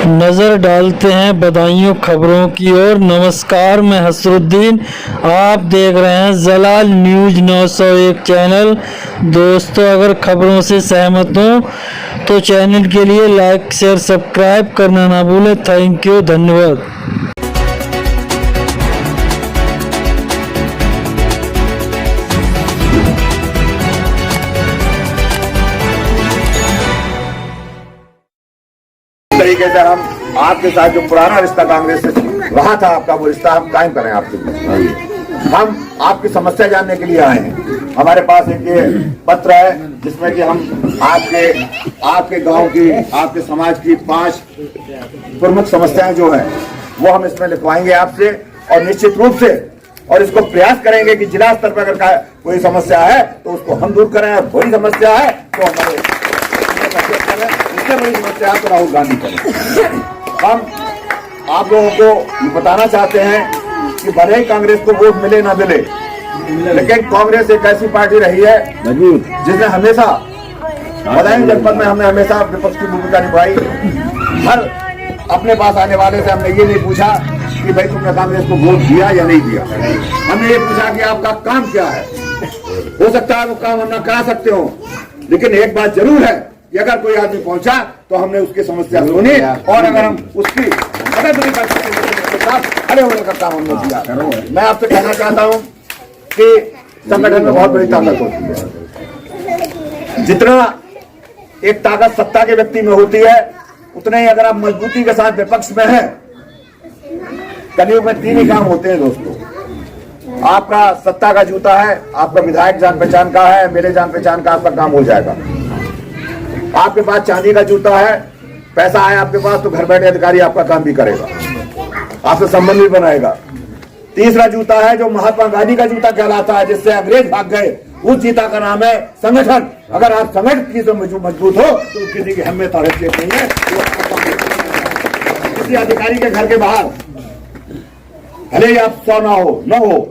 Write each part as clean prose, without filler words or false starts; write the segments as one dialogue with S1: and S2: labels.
S1: नजर डालते हैं बदायूं खबरों की ओर। नमस्कार, मैं हसरुद्दीन, आप देख रहे हैं जलाल न्यूज 901 चैनल। दोस्तों, अगर खबरों से सहमत हो तो चैनल के लिए लाइक शेयर सब्सक्राइब करना ना भूलें। थैंक यू, धन्यवाद।
S2: तरीके से हम आपके साथ जो पुराना रिश्ता कांग्रेस से रहा था, आपका वो रिश्ता हम कायम करें आपके बीच। हम आपकी समस्या जानने के लिए आए हैं। हमारे पास एक ये पत्र है जिसमें कि हम आपके गांव की, आपके समाज की 5 प्रमुख समस्याएं जो है वो हम इसमें लिखवाएंगे आपसे, और निश्चित रूप से और इसको प्रयास करेंगे कि जिला स्तर पर अगर कोई समस्या है तो उसको हम दूर करें, और कोई समस्या है तो हमारे बड़ी समस्या है तो राहुल गांधी करें। हम आप लोगों को बताना चाहते हैं कि भले ही कांग्रेस को वोट मिले ना मिले, लेकिन कांग्रेस एक ऐसी पार्टी रही है जिसने हमेशा बदायूं जनपद में हमने हमेशा विपक्ष की भूमिका निभाई। हर अपने पास आने वाले से हमने ये नहीं पूछा कि भाई तुमने कांग्रेस को वोट दिया या नहीं दिया, हमने ये पूछा कि आपका काम क्या है। हो सकता है वो काम हम ना करा सकते हो, लेकिन एक बात जरूर है कि अगर कोई आदमी पहुंचा तो हमने उसकी समस्या सुनी, और अगर हम उसकी मदद नहीं कर सकते उसके साथ खड़े होने का काम हमने किया। मैं आपसे कहना चाहता हूं कि संगठन में बहुत बड़ी ताकत होती है। जितना एक ताकत सत्ता के व्यक्ति में होती है, उतने ही अगर आप मजबूती के साथ विपक्ष में हैं। कलयुग में 3 ही काम होते हैं दोस्तों। आपका सत्ता का जूता है, आपका विधायक जान पहचान का है, मेरे जान पहचान का आपका काम हो जाएगा। आपके पास चांदी का जूता है, पैसा है आपके पास, तो घर बैठे अधिकारी आपका काम भी करेगा, आपसे संबंध भी बनाएगा। तीसरा जूता है जो महात्मा गांधी का जूता कहलाता है, जिससे अंग्रेज भाग गए, उस जूता का नाम है संगठन। अगर आप संगठन की तो मजबूत हो तो किसी की हिम्मत और हैसियत नहीं है। किसी अधिकारी के घर के बाहर भले ही आप 100 ना हो,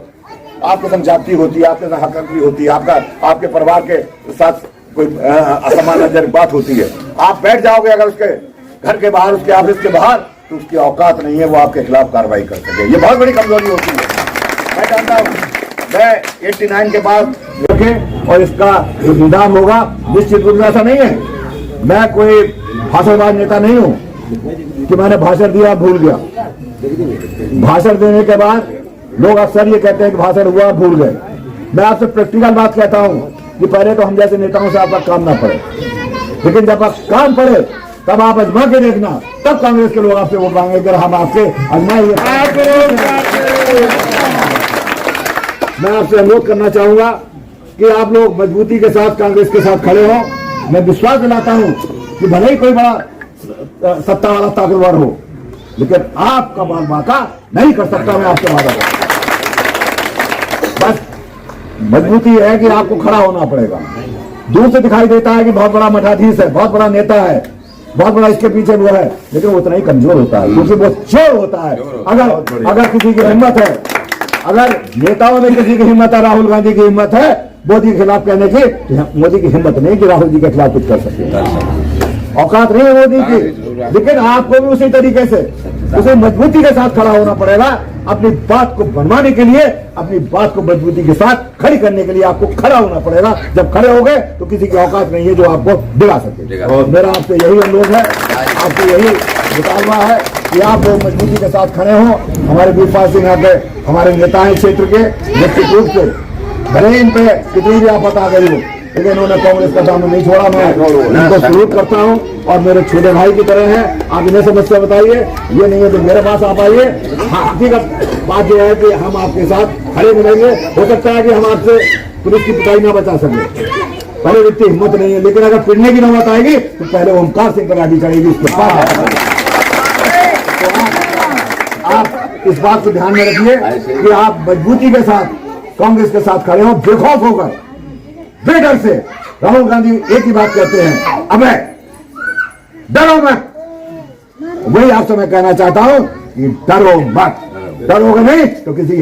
S2: आपके संग जाति होती है, आपके संग हकर्मी होती है, आपके परिवार के साथ कोई असमानजनक बात होती है, आप बैठ जाओगे अगर उसके घर के बाहर, उसके ऑफिस के बाहर, तो उसकी औकात नहीं है वो आपके खिलाफ कार्रवाई कर सके। ये बहुत बड़ी कमजोरी होती है। मैं जानता हूँ, मैं 89 के बाद और इसका निदान होगा। निश्चित रूप से ऐसा नहीं है, मैं कोई भाषणबाज नेता नहीं हूँ कि मैंने भाषण दिया भूल गया। भाषण देने के बाद लोग अक्सर ये कहते हैं कि भाषण हुआ भूल गए। मैं आपसे प्रैक्टिकल बात कहता हूँ कि पहले तो हम जैसे नेताओं से आपका काम ना पड़े, लेकिन जब आप काम पड़े तब आप आजमा के देखना, तब कांग्रेस के लोग आपसे वोट मांगेंगे। अगर हम आपसे आजमाएंगे, मैं आपसे अनुरोध करना चाहूंगा कि आप लोग मजबूती के साथ कांग्रेस के साथ खड़े हो। मैं विश्वास दिलाता हूं कि भले ही कोई बड़ा सत्ता वाला ताकतवर हो, लेकिन आपका बाल बाका नहीं कर सकता। मैं आपसे वादा करता हूं, बस मजबूती है कि आपको खड़ा होना पड़ेगा। दूर से दिखाई देता है कि बहुत बड़ा मठाधीश है, बहुत बड़ा नेता है, बहुत बड़ा इसके पीछे वो है, लेकिन वो उतना ही कमजोर होता है, क्योंकि वो चोर होता है। अगर किसी की हिम्मत है, अगर नेताओं में किसी की हिम्मत है, राहुल गांधी की हिम्मत है मोदी के खिलाफ कहने की, मोदी की हिम्मत नहीं कि राहुल जी के खिलाफ कुछ कर सके, औकात नहीं है मोदी की। लेकिन आपको भी उसी तरीके से उसे मजबूती के साथ खड़ा होना पड़ेगा। अपनी बात को बनवाने के लिए, अपनी बात को मजबूती के साथ खड़ी करने के लिए आपको खड़ा होना पड़ेगा। जब खड़े हो गए तो किसी की औकात नहीं है जो आपको दिला सके। और मेरा आपसे यही अनुरोध है, आपसे यही मुतालबा है कि आप लोग मजबूती के साथ खड़े हों। हमारे वीरपाल सिंह आगे हमारे नेता हैं क्षेत्र के, निश्चित रूप से भले इन पे कितनी भी आफत आ गई हो, लेकिन उन्होंने कांग्रेस का दामन नहीं छोड़ा। मैं इनको सलूट करता हूं, और मेरे छोटे भाई की तरह हैं। आप इन्हें समस्या बताइए, ये नहीं है तो मेरे पास आप आइए। हाँ, हकीकत बात यह है कि हम आपके साथ खड़े मिलेंगे। हो सकता है कि हम आपसे पुलिस की पिटाई ना बचा सके, पहले इतनी हिम्मत नहीं है, लेकिन अगर पिटने की नौबत आएगी तो पहले ओमकार सिंह पर गाड़ी चढ़ेगी इसके पास। तो आप इस बात को ध्यान में रखिए कि आप मजबूती के साथ कांग्रेस के साथ खड़े हो, बेखौफ होकर, बेडर से। राहुल गांधी एक ही बात कहते हैं, अबे डरो मत। वही आपसे मैं कहना चाहता हूं कि डरो मत, डरोगे नहीं तो किसी